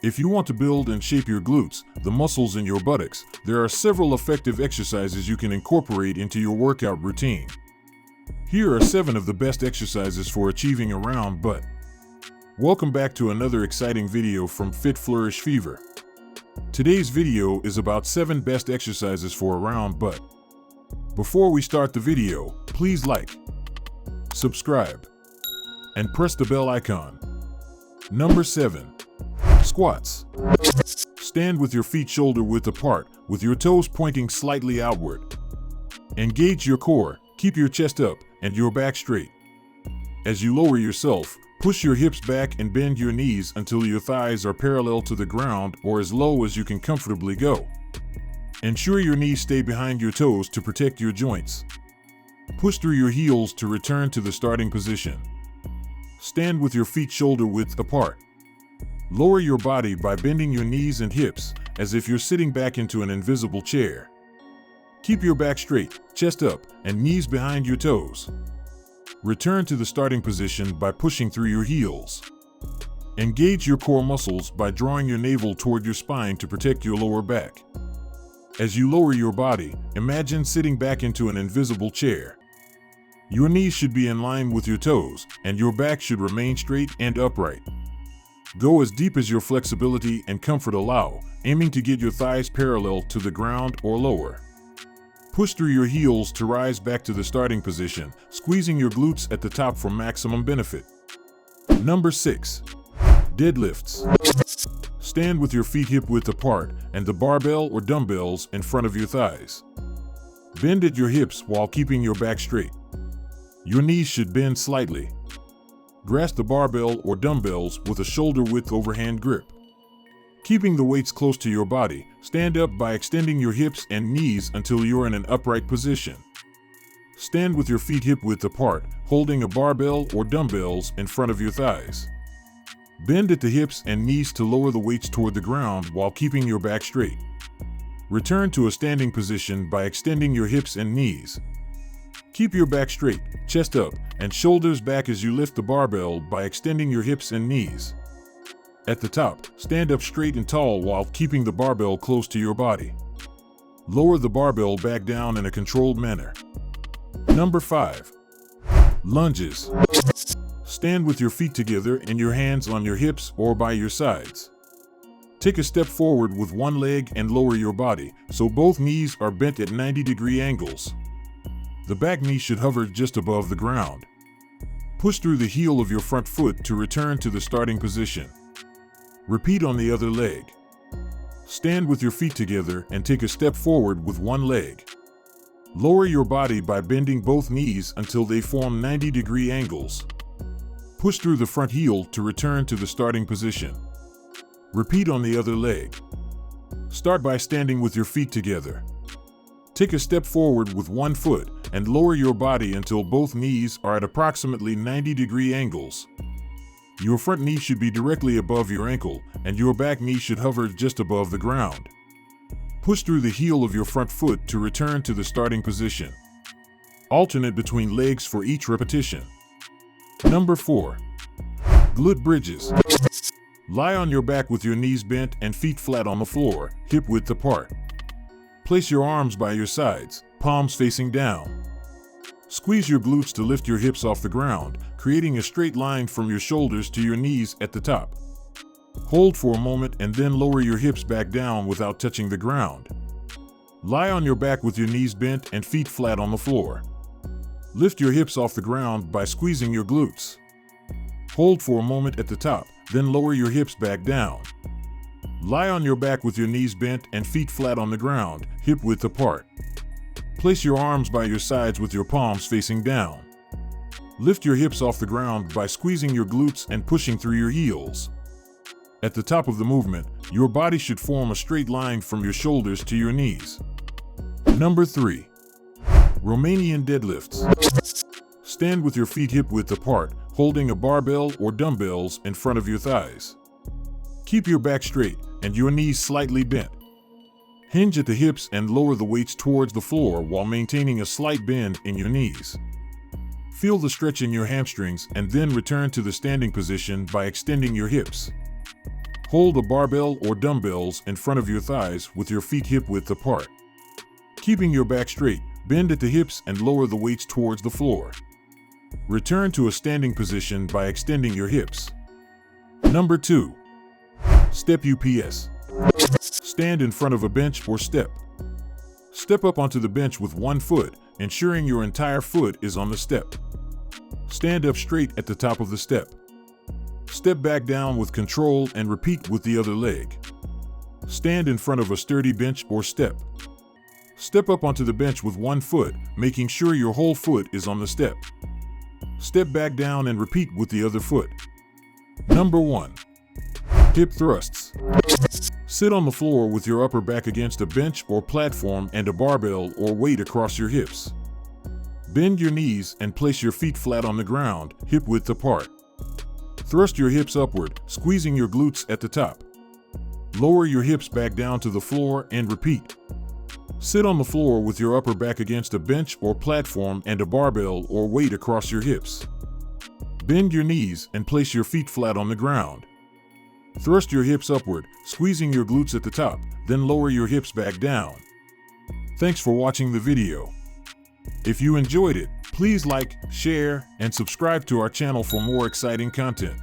If you want to build and shape your glutes, the muscles in your buttocks, there are several effective exercises you can incorporate into your workout routine. Here are 7 of the best exercises for achieving a round butt. Welcome back to another exciting video from Fit Flourish Fever. Today's video is about 7 best exercises for a round butt. Before we start the video, please like, subscribe, and press the bell icon. Number 7. Squats. Stand with your feet shoulder width apart, with your toes pointing slightly outward. Engage your core, keep your chest up, and your back straight. As you lower yourself, push your hips back and bend your knees until your thighs are parallel to the ground or as low as you can comfortably go. Ensure your knees stay behind your toes to protect your joints. Push through your heels to return to the starting position. Stand with your feet shoulder width apart. Lower your body by bending your knees and hips as if you're sitting back into an invisible chair. Keep your back straight, chest up, and knees behind your toes. Return to the starting position by pushing through your heels. Engage your core muscles by drawing your navel toward your spine to protect your lower back. As you lower your body, imagine sitting back into an invisible chair. Your knees should be in line with your toes, and your back should remain straight and upright. Go as deep as your flexibility and comfort allow, aiming to get your thighs parallel to the ground or lower. Push through your heels to rise back to the starting position, squeezing your glutes at the top for maximum benefit. Number 6. Deadlifts. Stand with your feet hip width apart and the barbell or dumbbells in front of your thighs. Bend at your hips while keeping your back straight. Your knees should bend slightly. Grasp the barbell or dumbbells with a shoulder-width overhand grip. Keeping the weights close to your body, stand up by extending your hips and knees until you're in an upright position. Stand with your feet hip-width apart, holding a barbell or dumbbells in front of your thighs. Bend at the hips and knees to lower the weights toward the ground while keeping your back straight. Return to a standing position by extending your hips and knees. Keep your back straight, chest up, and shoulders back as you lift the barbell by extending your hips and knees. At the top, stand up straight and tall while keeping the barbell close to your body. Lower the barbell back down in a controlled manner. Number 5. Lunges. Stand with your feet together and your hands on your hips or by your sides. Take a step forward with one leg and lower your body, so both knees are bent at 90-degree angles. The back knee should hover just above the ground. Push through the heel of your front foot to return to the starting position. Repeat on the other leg. Stand with your feet together and take a step forward with one leg. Lower your body by bending both knees until they form 90-degree angles. Push through the front heel to return to the starting position. Repeat on the other leg. Start by standing with your feet together. Take a step forward with one foot and lower your body until both knees are at approximately 90-degree angles. Your front knee should be directly above your ankle, and your back knee should hover just above the ground. Push through the heel of your front foot to return to the starting position. Alternate between legs for each repetition. Number 4. Glute bridges. Lie on your back with your knees bent and feet flat on the floor, hip width apart. Place your arms by your sides, palms facing down. Squeeze your glutes to lift your hips off the ground, creating a straight line from your shoulders to your knees at the top. Hold for a moment and then lower your hips back down without touching the ground. Lie on your back with your knees bent and feet flat on the floor. Lift your hips off the ground by squeezing your glutes. Hold for a moment at the top, then lower your hips back down. Lie on your back with your knees bent and feet flat on the ground, hip width apart. Place your arms by your sides with your palms facing down. Lift your hips off the ground by squeezing your glutes and pushing through your heels. At the top of the movement, your body should form a straight line from your shoulders to your knees. Number 3. Romanian deadlifts. Stand with your feet hip width apart, holding a barbell or dumbbells in front of your thighs. Keep your back straight and your knees slightly bent. Hinge at the hips and lower the weights towards the floor while maintaining a slight bend in your knees. Feel the stretch in your hamstrings and then return to the standing position by extending your hips. Hold a barbell or dumbbells in front of your thighs with your feet hip-width apart. Keeping your back straight, bend at the hips and lower the weights towards the floor. Return to a standing position by extending your hips. Number 2. Step UPS. Stand in front of a bench or step. Step up onto the bench with one foot, ensuring your entire foot is on the step. Stand up straight at the top of the step. Step back down with control and repeat with the other leg. Stand in front of a sturdy bench or step. Step up onto the bench with one foot, making sure your whole foot is on the step. Step back down and repeat with the other foot. Number 1. Hip thrusts. Sit on the floor with your upper back against a bench or platform and a barbell or weight across your hips. Bend your knees and place your feet flat on the ground, hip-width apart. Thrust your hips upward, squeezing your glutes at the top. Lower your hips back down to the floor and repeat. Sit on the floor with your upper back against a bench or platform and a barbell or weight across your hips. Bend your knees and place your feet flat on the ground. Thrust your hips upward, squeezing your glutes at the top, then lower your hips back down. Thanks for watching the video. If you enjoyed it, please like, share, and subscribe to our channel for more exciting content.